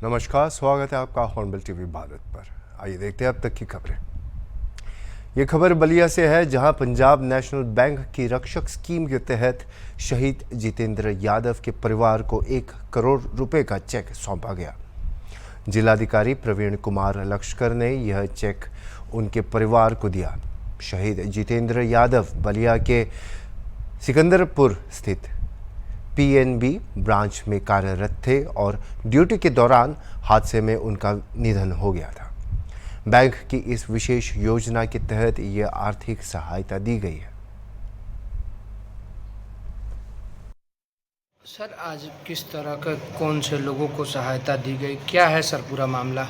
नमस्कार, स्वागत है आपका हॉर्नबिल टीवी भारत पर। आइए देखते हैं अब तक की खबरें। ये खबर बलिया से है, जहां पंजाब नेशनल बैंक की रक्षक स्कीम के तहत शहीद जितेंद्र यादव के परिवार को 1 करोड़ रुपए का चेक सौंपा गया। जिलाधिकारी प्रवीण कुमार लश्कर ने यह चेक उनके परिवार को दिया। शहीद जितेंद्र यादव बलिया के सिकंदरपुर स्थित पीएनबी ब्रांच में कार्यरत थे और ड्यूटी के दौरान हादसे में उनका निधन हो गया था। बैंक की इस विशेष योजना के तहत ये आर्थिक सहायता दी गई है। सर, आज किस तरह का कौन से लोगों को सहायता दी गई, क्या है सर पूरा मामला?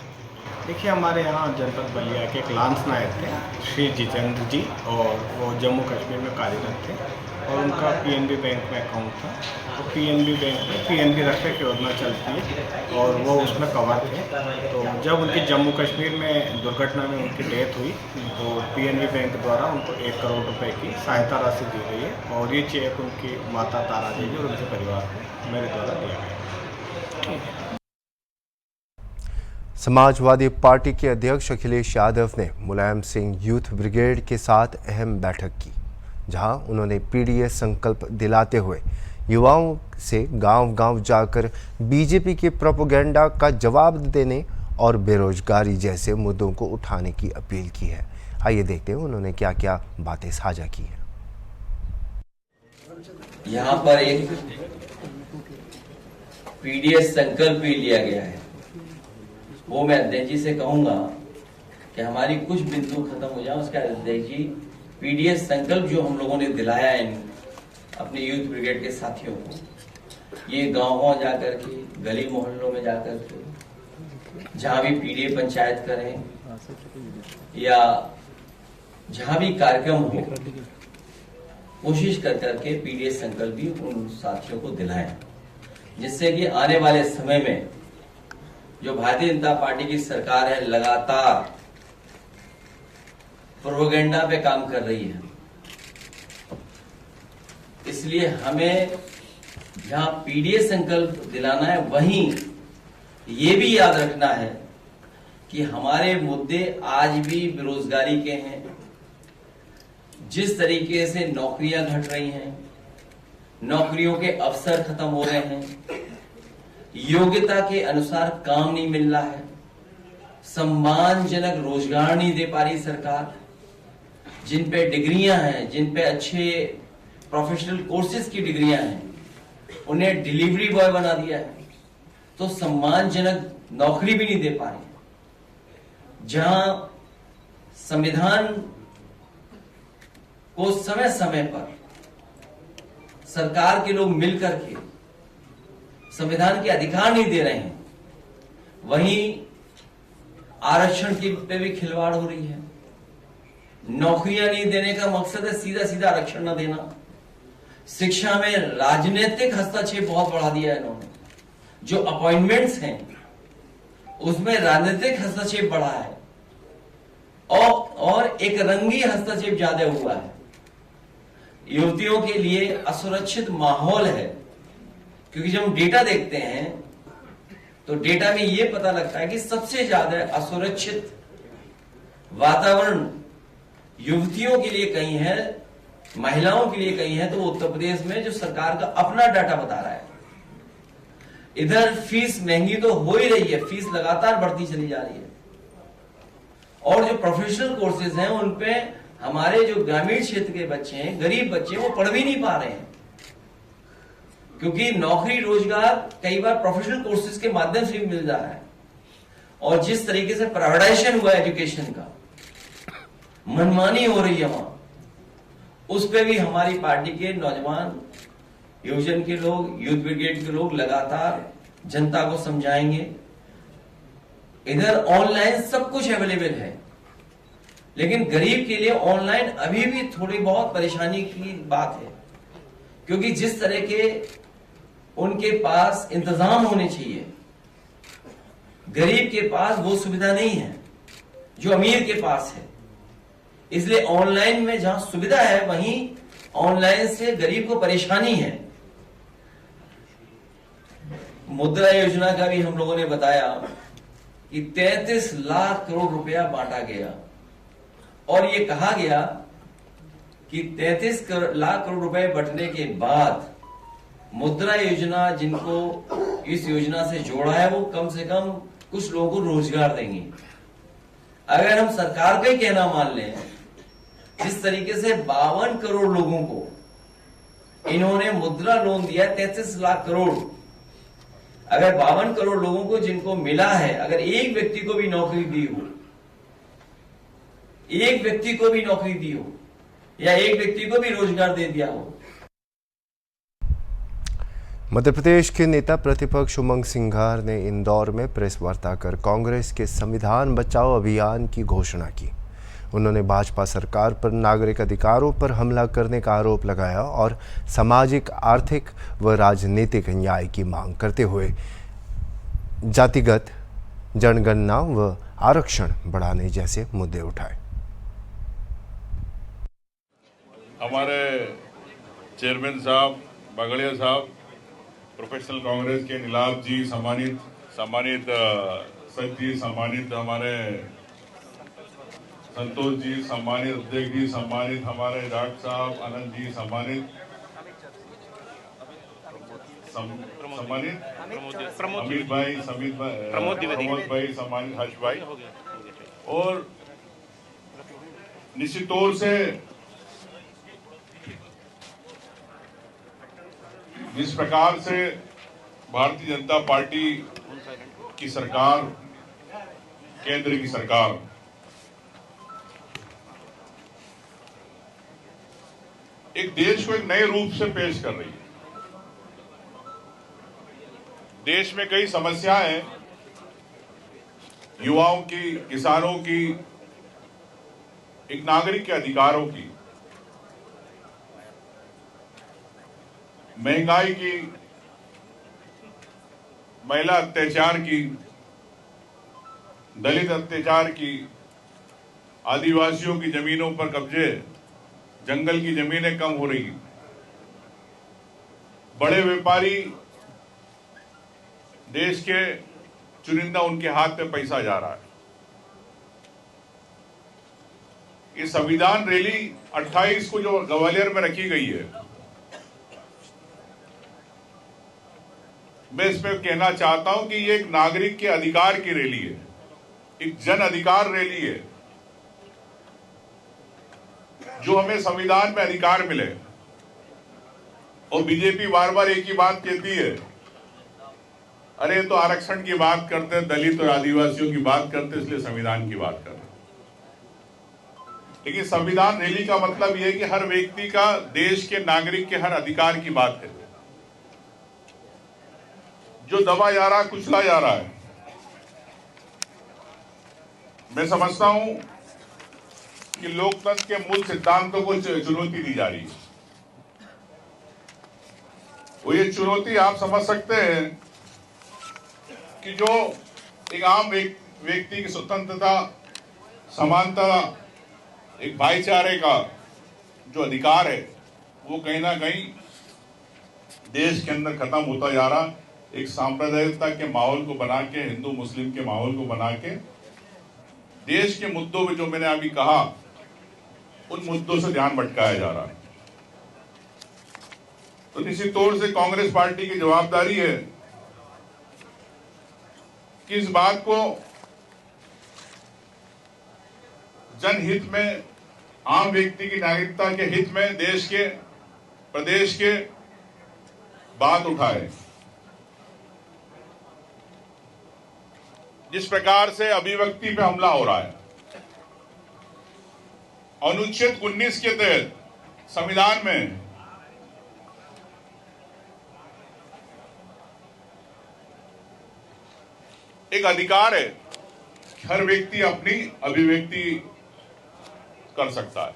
देखिए, हमारे यहाँ जनपद बलिया के एक लांस नायक थे श्री जितेंद्र जी, और वो जम्मू कश्मीर में कार्यरत थे और उनका पीएनबी बैंक में अकाउंट था। तो पीएनबी बैंक में पीएनबी रक्षक योजना चलती है और वो उसमें कवर थे। तो जब उनकी जम्मू कश्मीर में दुर्घटना में उनकी डेथ हुई तो पीएनबी बैंक द्वारा उनको 1 करोड़ रुपए की सहायता राशि दी गई है और ये चेक उनकी माता तारा देवी और उनके परिवार को मेरे द्वारा दिया गया। समाजवादी पार्टी के अध्यक्ष अखिलेश यादव ने मुलायम सिंह यूथ ब्रिगेड के साथ अहम बैठक की, जहां उन्होंने पीडीएस संकल्प दिलाते हुए युवाओं से गांव-गांव जाकर बीजेपी के प्रोपेगेंडा का जवाब देने और बेरोजगारी जैसे मुद्दों को उठाने की अपील की है। आइए देखते हैं उन्होंने क्या क्या बातें साझा की हैं। यहाँ पर एक पीडीएस संकल्प भी लिया गया है। वो मैं अध्यक्ष जी से कहूंगा कि हमारी कुछ बिंदु खत्म हो जाए, उसका अध्यक्ष जी पीडीएस संकल्प जो हम लोगों ने दिलाया है अपने यूथ ब्रिगेड के साथियों को, ये गांव-गांव जाकर के, गली मोहल्लों में जाकर के, जहां भी पीडीए पंचायत करें या जहां भी कार्यक्रम हो, कोशिश कर करके पीडीएस संकल्प भी उन साथियों को दिलाएं, जिससे कि आने वाले समय में जो भारतीय जनता पार्टी की सरकार है लगातार प्रोपेगेंडा पे काम कर रही है, इसलिए हमें जहां पीडीएस संकल्प दिलाना है वहीं ये भी याद रखना है कि हमारे मुद्दे आज भी बेरोजगारी के हैं। जिस तरीके से नौकरियां घट रही हैं, नौकरियों के अवसर खत्म हो रहे हैं, योग्यता के अनुसार काम नहीं मिल रहा है, सम्मानजनक रोजगार नहीं दे पा रही सरकार, जिन पे डिग्रियां हैं, जिन पे अच्छे प्रोफेशनल कोर्सेज की डिग्रियां हैं, उन्हें डिलीवरी बॉय बना दिया है, तो सम्मानजनक नौकरी भी नहीं दे पा रही। जहां संविधान को समय समय पर सरकार के लोग मिलकर के संविधान के अधिकार नहीं दे रहे हैं, वहीं आरक्षण की पे भी खिलवाड़ हो रही है। नौकरियां नहीं देने का मकसद है सीधा सीधा आरक्षण न देना। शिक्षा में राजनीतिक हस्तक्षेप बहुत बढ़ा दिया है इन्होंने। जो अपॉइंटमेंट्स हैं उसमें राजनीतिक हस्तक्षेप बढ़ा है और एक रंगी हस्तक्षेप ज्यादा हुआ है। युवतियों के लिए असुरक्षित माहौल है, क्योंकि जब हम डेटा देखते हैं तो डेटा में यह पता लगता है कि सबसे ज्यादा असुरक्षित वातावरण युवतियों के लिए कहीं है, महिलाओं के लिए कहीं है, तो उत्तर प्रदेश में जो सरकार का अपना डाटा बता रहा है। इधर फीस महंगी तो हो ही रही है, फीस लगातार बढ़ती चली जा रही है, और जो प्रोफेशनल कोर्सेज हैं उन पे हमारे जो ग्रामीण क्षेत्र के बच्चे हैं, गरीब बच्चे, वो पढ़ भी नहीं पा रहे हैं, क्योंकि नौकरी रोजगार कई बार प्रोफेशनल कोर्सेज के माध्यम से भी मिल रहा है। और जिस तरीके से प्राइवेटाइजेशन हुआ एजुकेशन का, मनमानी हो रही है वहां, उस पे भी हमारी पार्टी के नौजवान, युवजन के लोग, यूथ ब्रिगेड के लोग लगातार जनता को समझाएंगे। इधर ऑनलाइन सब कुछ अवेलेबल है, लेकिन गरीब के लिए ऑनलाइन अभी भी थोड़ी बहुत परेशानी की बात है, क्योंकि जिस तरह के उनके पास इंतजाम होने चाहिए, गरीब के पास वो सुविधा नहीं है जो अमीर के पास है। इसलिए ऑनलाइन में जहां सुविधा है वहीं ऑनलाइन से गरीब को परेशानी है। मुद्रा योजना का भी हम लोगों ने बताया कि 33 लाख करोड़ रुपया बांटा गया और ये कहा गया कि 33 लाख करोड़ रुपए बंटने के बाद मुद्रा योजना जिनको इस योजना से जोड़ा है वो कम से कम कुछ लोगों को रोजगार देंगे। अगर हम सरकार का ही कहना मान लें, जिस तरीके से 52 करोड़ लोगों को इन्होंने मुद्रा लोन दिया 33 लाख करोड़, अगर 52 करोड़ लोगों को जिनको मिला है, अगर एक व्यक्ति को भी नौकरी दी हो, एक व्यक्ति को भी नौकरी दी हो या एक व्यक्ति को भी रोजगार दे दिया हो। मध्य प्रदेश के नेता प्रतिपक्ष उमंग सिंघार ने इंदौर में प्रेस वार्ता कर कांग्रेस के संविधान बचाओ अभियान की घोषणा की। उन्होंने भाजपा सरकार पर नागरिक अधिकारों पर हमला करने का आरोप लगाया और सामाजिक, आर्थिक व राजनीतिक न्याय की मांग करते हुए जातिगत जनगणना व आरक्षण बढ़ाने जैसे मुद्दे उठाए। हमारे चेयरमैन साहब, बागड़िया साहब, प्रोफेशनल कांग्रेस के नीलाभ जी, सम्मानित सच जी, सम्मानित हमारे संतोष जी, सम्मानित अध्यक्ष जी, सम्मानित हमारे डॉक्टर साहब आनंद जी, सम्मानित अमित भाई, प्रमोद भाई, सम्मानित हर्ष भाई, और निश्चित तौर से जिस प्रकार से भारतीय जनता पार्टी की सरकार, केंद्र की सरकार एक देश को एक नए रूप से पेश कर रही है। देश में कई समस्याएं हैं, युवाओं की, किसानों की, एक नागरिक के अधिकारों की, महंगाई की, महिला अत्याचार की, दलित अत्याचार की, आदिवासियों की जमीनों पर कब्जे, जंगल की जमीनें कम हो रही, बड़े व्यापारी देश के चुनिंदा उनके हाथ में पैसा जा रहा है। ये संविधान रैली 28 को जो ग्वालियर में रखी गई है, मैं इसमें कहना चाहता हूं कि ये एक नागरिक के अधिकार की रैली है, एक जन अधिकार रैली है, जो हमें संविधान में अधिकार मिले। और बीजेपी बार बार एक ही बात कहती है, अरे तो आरक्षण की बात करते, दलित और आदिवासियों की बात करते, इसलिए संविधान की बात करते। लेकिन संविधान रैली का मतलब यह है कि हर व्यक्ति का, देश के नागरिक के हर अधिकार की बात है। जो दबा जा रहा, कुचला जा रहा है, मैं समझता हूं कि लोकतंत्र के मूल सिद्धांतों को चुनौती दी जा रही है। वो ये चुनौती आप समझ सकते हैं कि जो एक आम व्यक्ति की स्वतंत्रता, समानता, एक भाईचारे का जो अधिकार है, वो कहीं ना कहीं देश के अंदर खत्म होता जा रहा। एक सांप्रदायिकता के माहौल को बना के, हिंदू मुस्लिम के माहौल को बना के, देश के मुद्दों में जो मैंने अभी कहा, उन मुद्दों से ध्यान भटकाया जा रहा है। तो निश्चित तौर से कांग्रेस पार्टी की जवाबदारी है कि इस बात को जनहित में, आम व्यक्ति की नागरिकता के हित में, देश के, प्रदेश के बात उठाए। जिस प्रकार से अभिव्यक्ति पे हमला हो रहा है, अनुच्छेद 19 के तहत संविधान में एक अधिकार है कि हर व्यक्ति अपनी अभिव्यक्ति कर सकता है।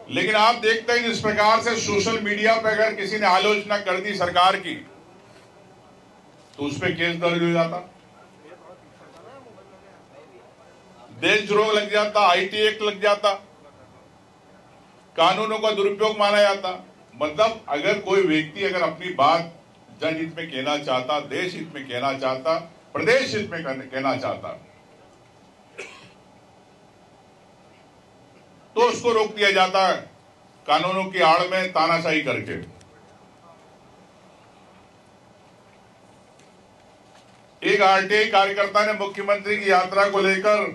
लेकिन आप देखते हैं जिस प्रकार से सोशल मीडिया पर अगर किसी ने आलोचना कर दी सरकार की, तो उस पर केस दर्ज हो जाता, देशद्रोह लग जाता, आईटी एक्ट लग जाता, कानूनों का दुरुपयोग माना जाता। मतलब अगर कोई व्यक्ति अगर अपनी बात जनहित में कहना चाहता, देश हित में कहना चाहता, प्रदेश हित में कहना चाहता, तो उसको रोक दिया जाता है कानूनों की आड़ में तानाशाही करके। एक आरटीआई कार्यकर्ता ने मुख्यमंत्री की यात्रा को लेकर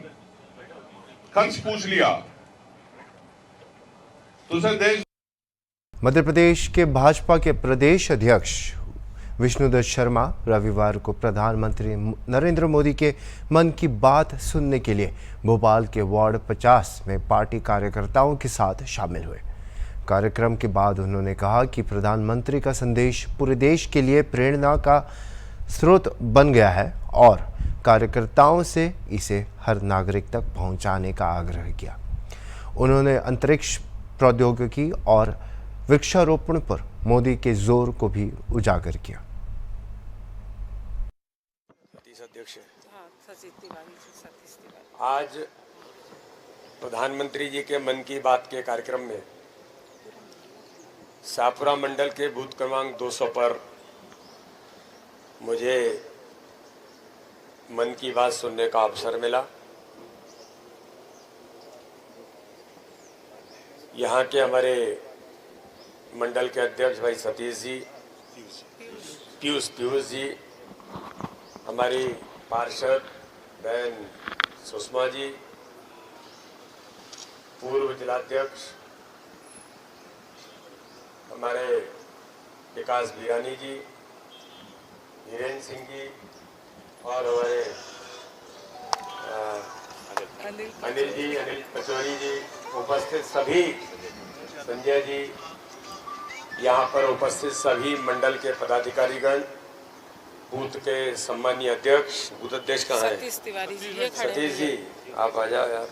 खर्च पूछ लिया तो उसे देश। मध्य प्रदेश के भाजपा के प्रदेश अध्यक्ष विष्णुदत्त शर्मा रविवार को प्रधानमंत्री नरेंद्र मोदी के मन की बात सुनने के लिए भोपाल के वार्ड 50 में पार्टी कार्यकर्ताओं के साथ शामिल हुए। कार्यक्रम के बाद उन्होंने कहा कि प्रधानमंत्री का संदेश पूरे देश के लिए प्रेरणा का स्रोत बन गया है और कार्यकर्ताओं से इसे हर नागरिक तक पहुंचाने का आग्रह किया। उन्होंने अंतरिक्ष प्रौद्योगिकी और वृक्षारोपण पर मोदी के जोर को भी उजागर किया। आज प्रधानमंत्री जी के मन की बात के कार्यक्रम में शाहपुरा मंडल के बूथ क्रमांक 200 पर मुझे मन की बात सुनने का अवसर मिला। यहाँ के हमारे मंडल के अध्यक्ष भाई सतीश जी, पीयूष जी, हमारी पार्षद बहन सुषमा जी, पूर्व जिलाध्यक्ष हमारे विकास बिरानी जी, वीरेंद्र सिंह जी और हमारे अनिल पचौरी जी, उपस्थित सभी, संजय जी, यहाँ पर उपस्थित सभी मंडल के पदाधिकारीगण, बूथ के सम्मानीय अध्यक्ष, बूथ अध्यक्ष कहाँ है? सतीश तिवारी जी, ये खड़े सतीश जी आप आ जाओ यार।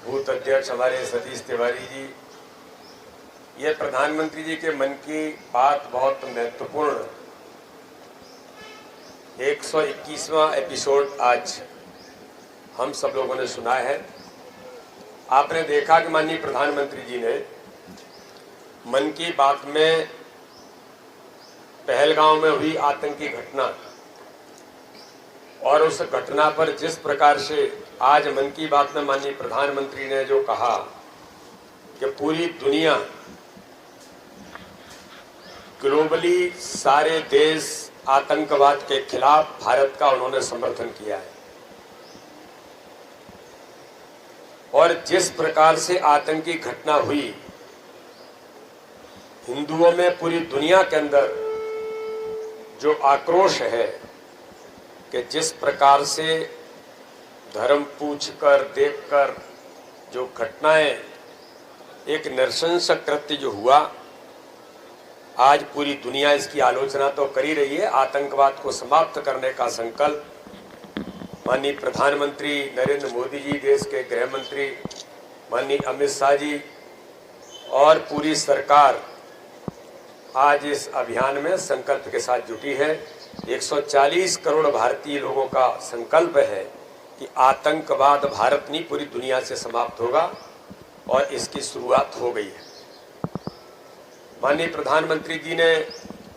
बूथ अध्यक्ष हमारे सतीश तिवारी जी, ये प्रधानमंत्री जी के मन की बात बहुत महत्वपूर्ण 121वां एपिसोड आज हम सब लोगों ने सुना है। आपने देखा कि माननीय प्रधानमंत्री जी ने मन की बात में पहलगांव में हुई आतंकी घटना और उस घटना पर जिस प्रकार से आज मन की बात में माननीय प्रधानमंत्री ने जो कहा कि पूरी दुनिया, ग्लोबली सारे देश आतंकवाद के खिलाफ भारत का उन्होंने समर्थन किया है और जिस प्रकार से आतंकी घटना हुई, हिंदुओं में पूरी दुनिया के अंदर जो आक्रोश है कि जिस प्रकार से धर्म पूछकर देखकर जो घटनाएं, एक नृशंस कृत्य जो हुआ, आज पूरी दुनिया इसकी आलोचना तो कर ही रही है। आतंकवाद को समाप्त करने का संकल्प माननीय प्रधानमंत्री नरेंद्र मोदी जी, देश के गृह मंत्री माननीय अमित शाह जी और पूरी सरकार आज इस अभियान में संकल्प के साथ जुटी है। 140 करोड़ भारतीय लोगों का संकल्प है कि आतंकवाद भारत नहीं पूरी दुनिया से समाप्त होगा और इसकी शुरुआत हो गई है। माननीय प्रधानमंत्री जी ने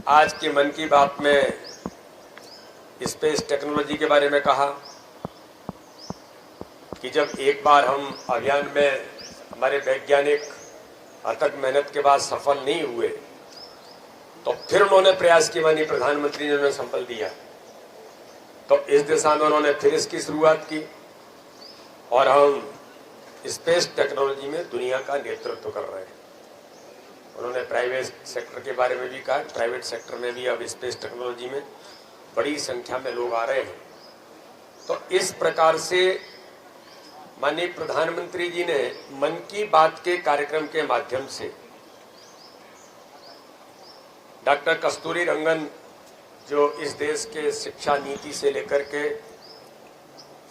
आज के मन की बात में स्पेस टेक्नोलॉजी के बारे में कहा कि जब एक बार हम अभियान में हमारे वैज्ञानिक अथक मेहनत के बाद सफल नहीं हुए तो फिर उन्होंने प्रयास किया, माननीय प्रधानमंत्री ने उन्हें संबल दिया, तो इस दिशा में उन्होंने फिर इसकी शुरुआत की और हम स्पेस टेक्नोलॉजी में दुनिया का नेतृत्व कर रहे हैं। उन्होंने प्राइवेट सेक्टर के बारे में भी कहा, प्राइवेट सेक्टर में भी अब स्पेस टेक्नोलॉजी में बड़ी संख्या में लोग आ रहे हैं। तो इस प्रकार से माननीय प्रधानमंत्री जी ने मन की बात के कार्यक्रम के माध्यम से डॉक्टर कस्तूरी रंगन जो इस देश के शिक्षा नीति से लेकर के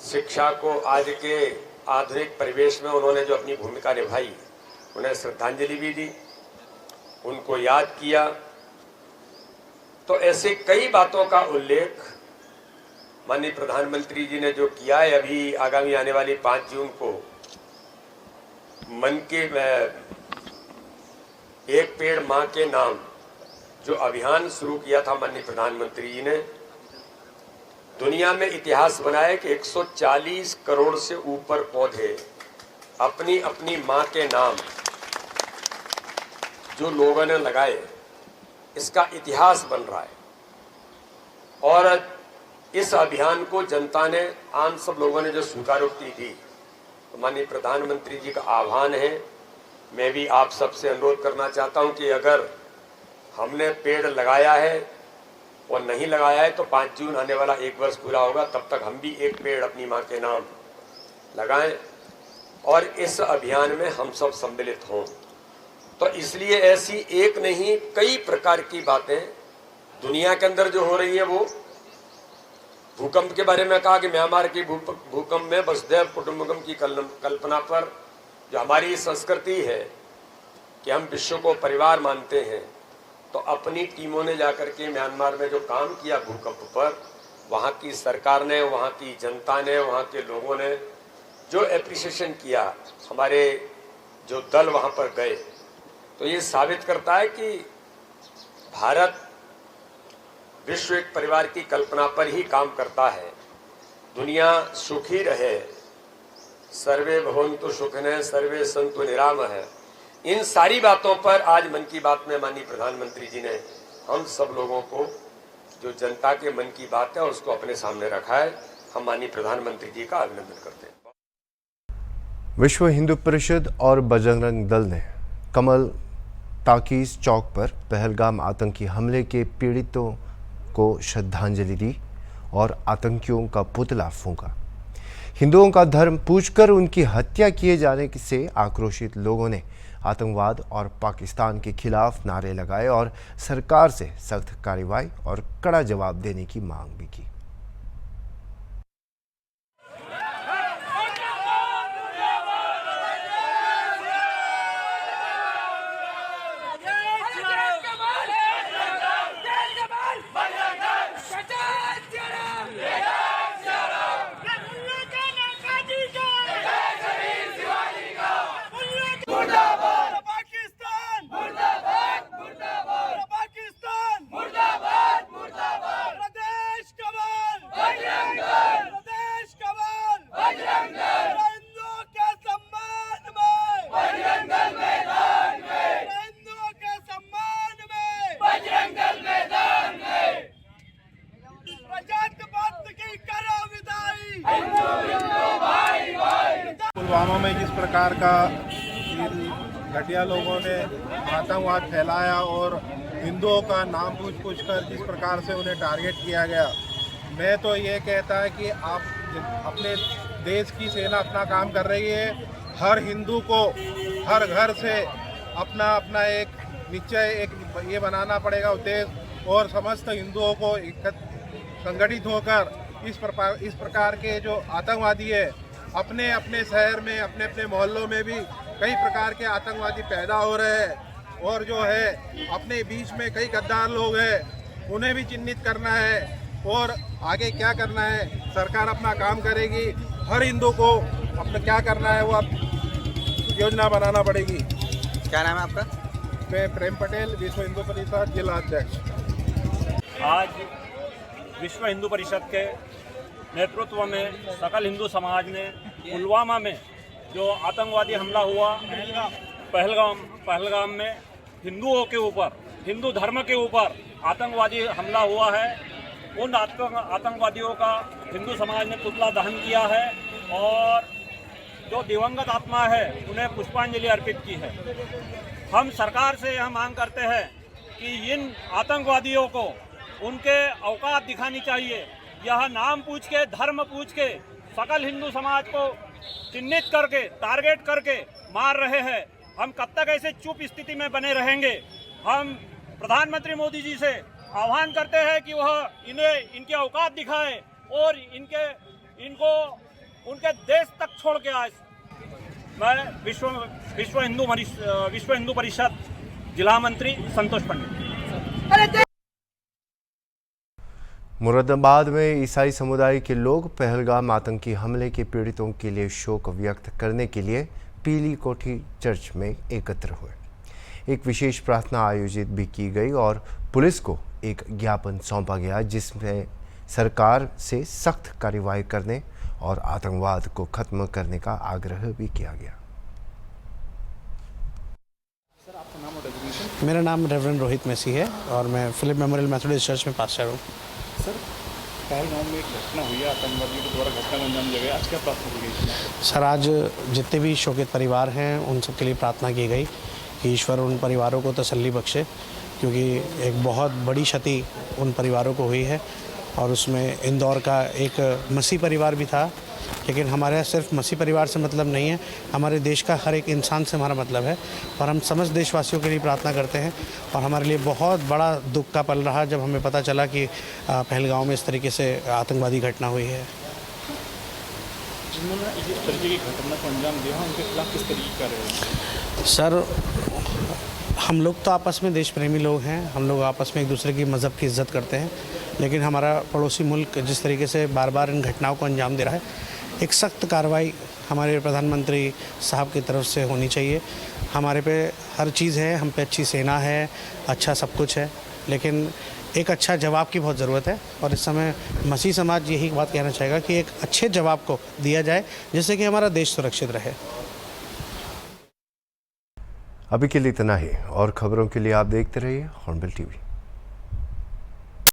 शिक्षा को आज के आधुनिक परिवेश में उन्होंने जो अपनी भूमिका निभाई, उन्हें श्रद्धांजलि भी दी, उनको याद किया। तो ऐसे कई बातों का उल्लेख माननीय प्रधानमंत्री जी ने जो किया है। अभी आगामी आने वाली 5 जून को मन के एक पेड़ मां के नाम जो अभियान शुरू किया था माननीय प्रधानमंत्री जी ने, दुनिया में इतिहास बनाया कि 140 करोड़ से ऊपर पौधे अपनी अपनी मां के नाम जो लोगों ने लगाए, इसका इतिहास बन रहा है। और इस अभियान को जनता ने, आम सब लोगों ने जो स्वीकारोक्ति दी, तो माननीय प्रधानमंत्री जी का आह्वान है, मैं भी आप सबसे अनुरोध करना चाहता हूं कि अगर हमने पेड़ लगाया है और नहीं लगाया है तो 5 जून आने वाला 1 वर्ष पूरा होगा, तब तक हम भी एक पेड़ अपनी मां के नाम लगाएं और इस अभियान में हम सब सम्मिलित हों। तो इसलिए ऐसी एक नहीं कई प्रकार की बातें दुनिया के अंदर जो हो रही है, वो भूकंप के बारे में कहा कि म्यांमार की भूकंप में वसुधैव कुटुंबकम की कल्पना पर जो हमारी संस्कृति है कि हम विश्व को परिवार मानते हैं, तो अपनी टीमों ने जाकर के म्यांमार में जो काम किया भूकंप पर, वहाँ की सरकार ने, वहाँ की जनता ने, वहाँ के लोगों ने जो एप्रिसिएशन किया, हमारे जो दल वहाँ पर गए, तो ये साबित करता है कि भारत विश्व एक परिवार की कल्पना पर ही काम करता है। दुनिया सुखी रहे, सर्वे भवन्तु सुखिनः सर्वे सन्तु निरामः, इन सारी बातों पर आज मन की बात में माननीय प्रधानमंत्री जी ने हम सब लोगों को, जो जनता के मन की बात है, उसको अपने सामने रखा है। हम माननीय प्रधानमंत्री जी का अभिनंदन करते हैं। विश्व हिंदू परिषद और बजरंग दल ने कमल ताकीज चौक पर पहलगाम आतंकी हमले के पीड़ितों को श्रद्धांजलि दी और आतंकियों का पुतला फूंका। हिंदुओं का धर्म पूछकर उनकी हत्या किए जाने से आक्रोशित लोगों ने आतंकवाद और पाकिस्तान के खिलाफ नारे लगाए और सरकार से सख्त कार्रवाई और कड़ा जवाब देने की मांग भी की। पुलवामा में जिस प्रकार का घटिया लोगों ने आतंकवाद फैलाया और हिंदुओं का नाम पूछ कर जिस प्रकार से उन्हें टारगेट किया गया, मैं तो ये कहता है कि आप अपने देश की सेना अपना काम कर रही है। हर हिंदू को हर घर से अपना अपना एक निश्चय एक ये बनाना पड़ेगा उद्देश्य, और समस्त हिंदुओं को संगठित होकर इस प्रकार के जो आतंकवादी है, अपने अपने शहर में, अपने अपने मोहल्लों में भी कई प्रकार के आतंकवादी पैदा हो रहे हैं, और जो है अपने बीच में कई गद्दार लोग हैं, उन्हें भी चिन्हित करना है। और आगे क्या करना है, सरकार अपना काम करेगी। हर हिंदू को अपना क्या करना है वो अब योजना बनाना पड़ेगी। क्या नाम है आपका? मैं प्रेम पटेल, विश्व हिंदू परिषद जिला अध्यक्ष। आज विश्व हिंदू परिषद के नेतृत्व में सकल हिंदू समाज ने पुलवामा में जो आतंकवादी हमला हुआ पहलगाम में हिंदुओं के ऊपर, हिंदू धर्म के ऊपर आतंकवादी हमला हुआ है, उन आतंकवादियों का हिंदू समाज ने पुतला दहन किया है और जो दिवंगत आत्मा है उन्हें पुष्पांजलि अर्पित की है। हम सरकार से यह मांग करते हैं कि इन आतंकवादियों को उनके औकात दिखानी चाहिए। यह नाम पूछ के, धर्म पूछ के सकल हिंदू समाज को चिन्हित करके, टारगेट करके मार रहे हैं। हम कब तक ऐसे चुप स्थिति में बने रहेंगे? हम प्रधानमंत्री मोदी जी से आह्वान करते हैं कि वह इन्हें इनके औकात दिखाए और इनको उनके देश तक छोड़ के आए। मैं विश्व हिंदू परिषद जिला मंत्री संतोष पंडित। मुरादाबाद में ईसाई समुदाय के लोग पहलगाम आतंकी हमले के पीड़ितों के लिए शोक व्यक्त करने के लिए पीली कोठी चर्च में एकत्र हुए। एक विशेष प्रार्थना आयोजित भी की गई और पुलिस को एक ज्ञापन सौंपा गया जिसमें सरकार से सख्त कार्रवाई करने और आतंकवाद को खत्म करने का आग्रह भी किया गया। मेरा नाम रेवरेंड रोहित मैसी है और मैं फिलिप मेमोरियल मेथोडिस्ट चर्च में पास्टर हूँ। सर, पहलगाम में एक घटना हुई है, आतंकवादियों के द्वारा घटना को अंजाम दिया गया। आज क्या प्रार्थना की गई? सर, आज जितने भी शोकित परिवार हैं उन सब के लिए प्रार्थना की गई कि ईश्वर उन परिवारों को तसल्ली बख्शे, क्योंकि एक बहुत बड़ी क्षति उन परिवारों को हुई है और उसमें इंदौर का एक मसीह परिवार भी था। लेकिन हमारे सिर्फ मसीह परिवार से मतलब नहीं है, हमारे देश का हर एक इंसान से हमारा मतलब है और हम समस्त देशवासियों के लिए प्रार्थना करते हैं। और हमारे लिए बहुत बड़ा दुख का पल रहा जब हमें पता चला कि पहलगाम में इस तरीके से आतंकवादी घटना हुई है। जिन्होंने इस तरीके की घटना को अंजाम दिया उनके खिलाफ किस तरीके का रहे? सर, हम लोग तो आपस में देश प्रेमी लोग हैं, हम लोग आपस में एक दूसरे की मज़हब की इज़्ज़त करते हैं, लेकिन हमारा पड़ोसी मुल्क जिस तरीके से बार बार इन घटनाओं को अंजाम दे रहा है, एक सख्त कार्रवाई हमारे प्रधानमंत्री साहब की तरफ से होनी चाहिए। हमारे पे हर चीज़ है, हम पे अच्छी सेना है, अच्छा सब कुछ है, लेकिन एक अच्छा जवाब की बहुत ज़रूरत है और इस समय मसीह समाज यही बात कहना चाहेगा कि एक अच्छे जवाब को दिया जाए जिससे कि हमारा देश सुरक्षित रहे। अभी के लिए इतना ही और खबरों के लिए आप देखते रहिए हॉर्नबिल टीवी।